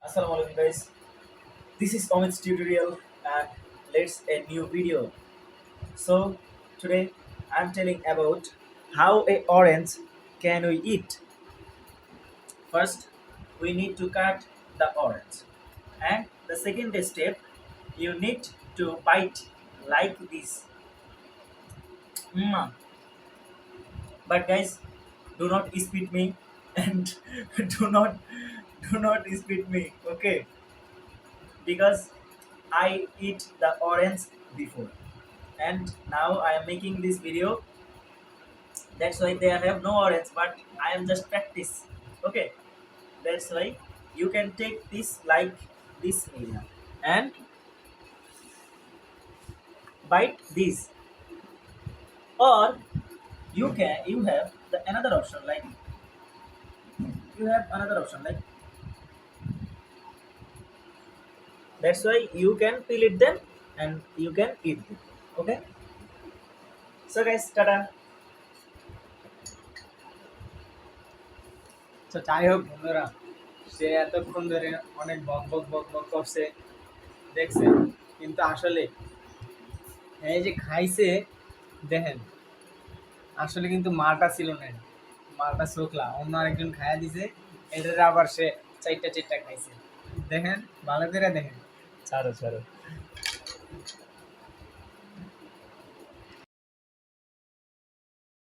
Assalamualaikum guys. This is Omit's tutorial and let's a new video. So today I'm telling about how a orange can we eat. First we need to cut the orange and the second step you need to bite like this. Mm. But guys, do not spit me and do not spit me, okay? Because I eat the orange before and now I am making this video. That's why they have no orange, but I am just practice. Okay, that's why you can take this like this area and bite this, or you have the another option like that's why you can peel it them and you can eat them. Okay, so guys, tada. তো যাই হোক বন্ধুরা, সে এতক্ষণ ধরে অনেক বক বক বক বক করছে দেখছেন, কিন্তু আসলে এই যে খাইছে দেখেন, আসলে কিন্তু মালটা ছিল না, মালটা শোকলা অন্য আরেকজন খাইয়া দিছে, এটার আবার সে চারটা চারটা খাইছে। দেখেন ভালো করে দেখেন। ছাড়ো ছাড়ো।